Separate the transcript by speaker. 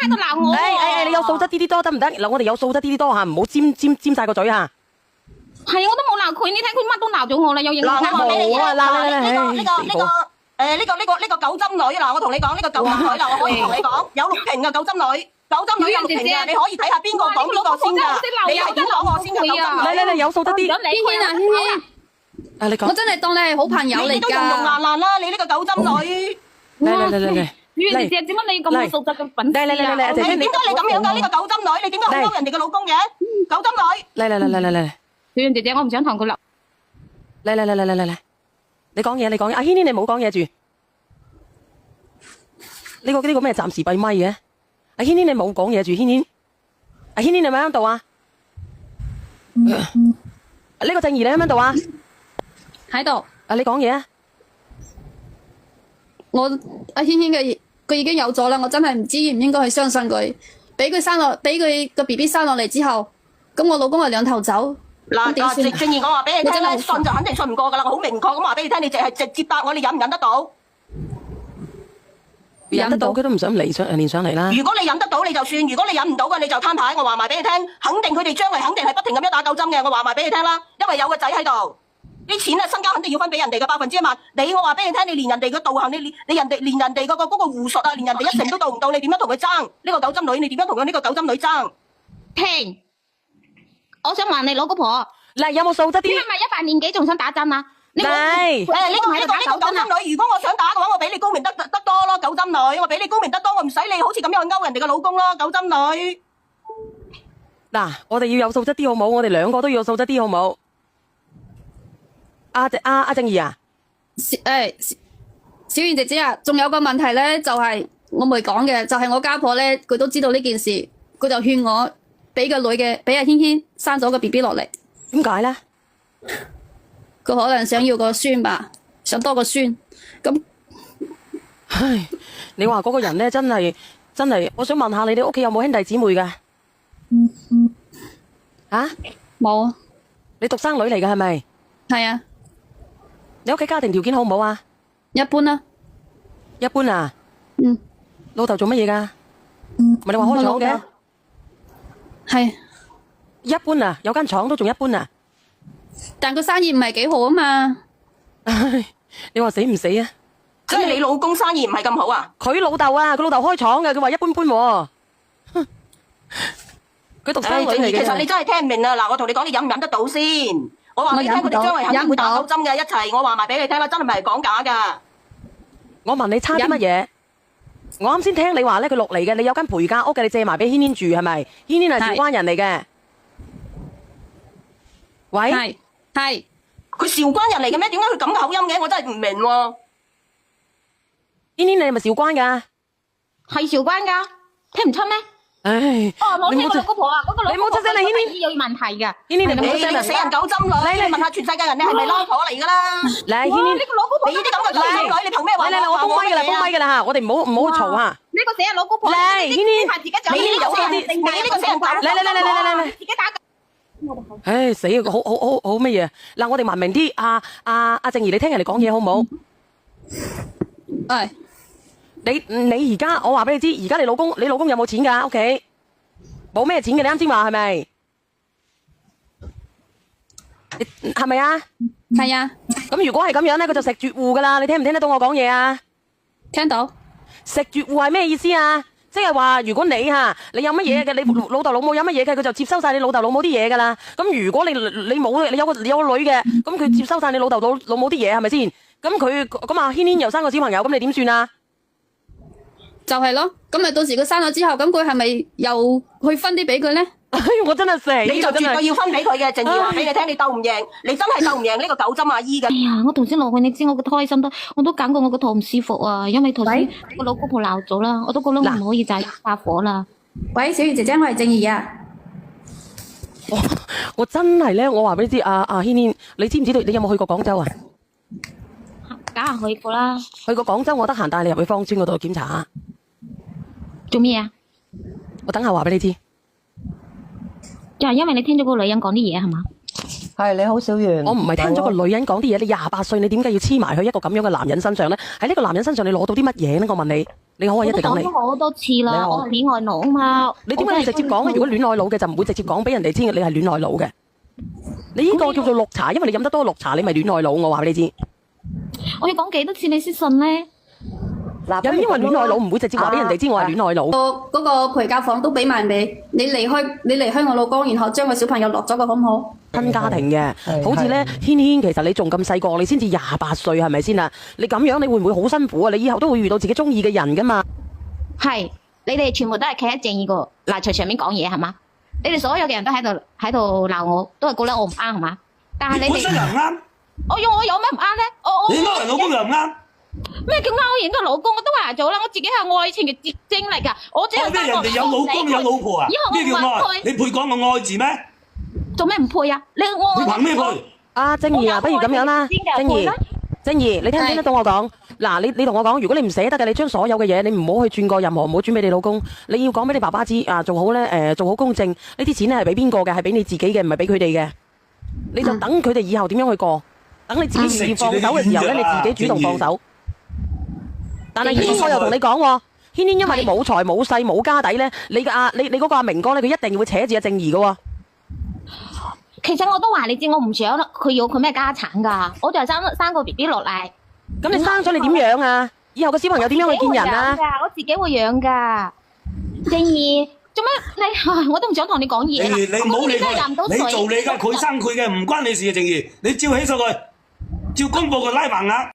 Speaker 1: 喺度鬧我。
Speaker 2: 你有素質啲多得唔得？嗱，我哋有素質啲多吓，唔好尖晒個嘴吓。
Speaker 1: 係我都冇鬧佢，你睇佢乜都鬧咗我啦，有認
Speaker 3: 嗱，我話俾你聽，呢個九針女嗱，我同你講呢個九針女嗱，我可以同你講有錄屏嘅九針女有錄屏嘅，你可以睇下邊個講邊個先㗎，你係點講我先㗎九針女。
Speaker 2: 你有素質啲。
Speaker 4: 軒軒，
Speaker 2: 你講。
Speaker 4: 我真係當你係好朋友嚟㗎。
Speaker 3: 你都用爛爛啦，你呢個九針女。
Speaker 2: 嚟。
Speaker 1: 雨姐姐，點解你咁冇素質嘅品質啊？
Speaker 3: 點解你咁樣㗎？呢個九針女，你點解好嬲人哋嘅老公嘅？九針女。
Speaker 2: 嚟。
Speaker 1: 雨姐姐，我唔想同佢鬧。
Speaker 2: 嚟，你講嘢，阿軒軒你冇講嘢住。呢個咩暫時閉咪嘅？阿軒軒你冇講嘢住，軒軒。阿軒軒你咪喺度啊？呢個靜怡你喺唔喺度啊？
Speaker 4: 喺度。
Speaker 2: 你講嘢啊？
Speaker 4: 阿軒軒佢已經有咗啦，我真係唔知應唔應該去相信佢。俾佢個 BB 生落嚟之後，咁我老公係兩頭走。
Speaker 3: 嗱，正如我話俾你聽咧，信就肯定信唔過噶啦，我好明確咁話俾你聽，你淨係直接答我，你忍唔忍得到？
Speaker 2: 忍得到，佢都唔想連上嚟啦。
Speaker 3: 如果你忍得到你就算，如果你忍唔到嘅你就攤牌。我話埋俾你聽，肯定佢哋將來肯定係不停咁樣打九針嘅。我話埋俾你聽啦，因為有個仔喺度，啲錢啊身家肯定要分俾人哋嘅100%。我話俾你聽，你連人哋嘅道行，連人哋嗰個護術啊，連人哋一成都到唔到，你點樣同佢爭？呢個九針女，你點樣同呢個九針女爭？
Speaker 1: 停！我想問你老姑婆，
Speaker 2: 嗱，有冇素質啲？
Speaker 1: 你係咪100年幾仲想打針啊？
Speaker 2: 係。
Speaker 3: 呢個九針女，如果我想打嘅話，我俾你高明得多咯，九針女，我俾你高明得多，我唔使你好似咁樣去勾人哋嘅老公咯，九針女。
Speaker 2: 嗱，我哋要有素質啲好冇？我哋兩個都要有素質啲好冇？阿正義啊，
Speaker 4: 小燕姐姐啊，仲有個問題咧，就係我未講嘅，就係我家婆咧，佢都知道呢件事，佢就勸我俾阿軒軒生咗個 BB 落嚟。
Speaker 2: 點解咧？
Speaker 4: 佢可能想要個孫吧，想多個孫。咁，
Speaker 2: 唉，你話嗰個人咧，真係，我想問下你哋屋企有冇兄弟姊妹噶？啊？
Speaker 4: 冇啊。
Speaker 2: 你獨生女嚟噶係咪？
Speaker 4: 係啊。
Speaker 2: 你屋企家庭條件好唔好啊？
Speaker 4: 一般啦。
Speaker 2: 一般啊？老豆做乜嘢噶？咪你話開廠嘅？
Speaker 4: 係。
Speaker 2: 一般啊，有間廠都仲一般啊。
Speaker 4: 但佢生意唔係幾好啊嘛。
Speaker 2: 唉，你話死唔死啊？
Speaker 3: 即係你老公生意唔係咁好啊？
Speaker 2: 佢老豆開廠嘅，佢話一般般喎。佢獨生女嚟嘅。
Speaker 3: 其實你真係聽唔明啊！嗱，我同你講，你忍唔忍得到先？我話俾你聽，佢哋將來肯定會打九針嘅一齊。我話埋俾你聽啦，真係唔係講假噶。
Speaker 2: 我問你差啲乜嘢？我啱先聽你話咧，佢落嚟嘅，你有間陪嫁屋嘅，你借埋俾軒軒住係咪？軒軒係韶關人嚟嘅。喂，
Speaker 4: 係
Speaker 3: 佢韶關人嚟嘅咩？點解佢咁嘅口音嘅？我真係唔明喎。
Speaker 2: 軒軒你係咪韶關噶？
Speaker 1: 係韶關噶，聽唔出咩？
Speaker 2: 唉，
Speaker 1: 我聽過老姑婆啊，嗰個老姑婆
Speaker 2: 你冇出聲啦，軒軒
Speaker 1: 有問題噶。
Speaker 2: 軒軒你冇出聲啦，
Speaker 3: 死人九針女，你問下全世界人，你係咪拉婆嚟噶啦？
Speaker 2: 嚟，軒軒，
Speaker 3: 呢個老姑婆，你啲咁嘅九針女，你憑咩話？
Speaker 2: 嚟，我封咪噶啦，封咪噶啦吓，我哋唔好嘈吓。
Speaker 1: 呢個死人老姑婆，
Speaker 2: 嚟，軒軒，
Speaker 1: 自己就
Speaker 2: 你有啲，
Speaker 3: 你呢個死人狗，
Speaker 2: 嚟，
Speaker 1: 自己打。
Speaker 2: 唉，死啊！好乜嘢？嗱，我哋文明啲，阿靜怡，你聽人哋講嘢好唔好？
Speaker 4: 係。
Speaker 2: 你而家我話俾你知，而家你老公有冇錢噶？屋企冇咩錢嘅，你啱先話係咪？係咪啊？
Speaker 4: 係啊。
Speaker 2: 咁如果係咁樣咧，佢就食絕戶噶啦。你聽唔聽得到我講嘢啊？
Speaker 4: 聽到。食
Speaker 2: 絕戶係咩意思啊？即係話如果你有乜嘢嘅，你老豆老母有乜嘢嘅，佢就接收晒你老豆老母啲嘢噶啦。咁如果你冇，你有個女嘅，咁佢接收晒你老豆老母啲嘢係咪先？咁阿軒軒又生個小朋友，咁你點算啊？
Speaker 4: 就係咯，咁咪到時佢生咗之後，咁佢係咪又去分啲俾佢咧？
Speaker 2: 我真係死，
Speaker 3: 你就絕對要分俾佢嘅。靜怡話俾你聽，你鬥唔贏，你真係鬥唔贏呢個九針阿姨嘅。
Speaker 1: 哎呀，我頭先落去，你知我個胎心都，我都感覺我個肚唔舒服啊，因為頭先個老姑婆鬧咗啦，我都覺得我唔可以再發火啦。
Speaker 4: 喂，小月姐姐，我係靜怡啊。
Speaker 2: 我真係咧，我話俾你知，阿軒軒，你知唔知道？你有冇去過廣州啊？
Speaker 1: 梗係去過啦。
Speaker 2: 去過廣州，我得閒帶你入去芳村嗰度檢查下。
Speaker 1: 做咩啊？
Speaker 2: 我等下話俾你知。
Speaker 1: 就係因為你聽咗嗰個女人講啲嘢係嘛？
Speaker 5: 係你好小圓，
Speaker 2: 我唔係聽咗個女人講啲嘢，你28歲，你點解要黐埋去一個咁樣嘅男人身上咧？喺呢個男人身上你攞到啲乜嘢咧？我問你，你可唔可以一直講你？
Speaker 1: 我都講咗好多次啦，我係戀愛腦啊嘛。
Speaker 2: 你點解要直接講？如果戀愛腦嘅就唔會直接講俾人哋知你係戀愛腦嘅。你呢個叫做綠茶，因為你飲得多綠茶，你咪戀愛腦。我話俾你知。
Speaker 1: 我要講幾多次你先信咧？
Speaker 5: 嗱，
Speaker 2: 因為戀愛腦唔會直接話俾人哋知我係戀愛腦。
Speaker 4: 嗰個陪教房都俾埋你，你離開我老公，然後將個小朋友落咗個好唔好？
Speaker 2: 親家庭嘅，好似咧軒軒，其實你仲咁細個，你先至28歲，係咪先啊？你咁樣你會唔會好辛苦啊？你以後都會遇到自己中意嘅人噶嘛？
Speaker 1: 係，你哋全部都係企喺正義個立場上面講嘢係嘛？你哋所有嘅人都喺度鬧我，都係覺得我唔啱係嘛？但係你
Speaker 6: 本身又唔啱，
Speaker 1: 我有咩唔啱咧？
Speaker 6: 你勾人老公又唔啱。
Speaker 1: 咩叫勾人嘅老公？我都話咗啦，我自己係愛情嘅結晶嚟㗎。我只係
Speaker 6: 咩人哋有老公有老婆啊？咩叫愛？你配講個愛字咩？
Speaker 1: 做咩唔配啊？你
Speaker 6: 你憑咩配？
Speaker 2: 阿正義啊，不如咁樣啦，正義，你聽唔聽得到我講？嗱，你同我講，如果你唔捨得嘅，你將所有嘅嘢，你唔好去轉過任何，唔好轉俾你老公。你要講俾你爸爸知啊，做好咧，做好公證。呢啲錢咧係俾邊個嘅？係俾你自己嘅，唔係俾佢哋嘅。你就等佢哋以後點樣去過，等你自己願意放手嘅時候咧，你自己主動放手。但係軒軒，我又同你講喎，軒軒因為你冇財冇勢冇家底咧，你嗰個阿明哥咧，佢一定會扯住阿正義嘅喎。
Speaker 1: 其實我都話你知，我唔想佢要佢咩家產㗎，我就係生個 BB 落嚟。
Speaker 2: 咁你生咗你點養啊？以後個小朋友點樣去見人啊？
Speaker 1: 我自己會養㗎。正義，做咩你？我都唔想同你講嘢啦。
Speaker 6: 正義，你唔好理
Speaker 1: 佢，
Speaker 6: 佢，你做你嘅，佢生佢嘅，唔關你事嘅。正義，你照起訴佢，照公佈佢拉橫額。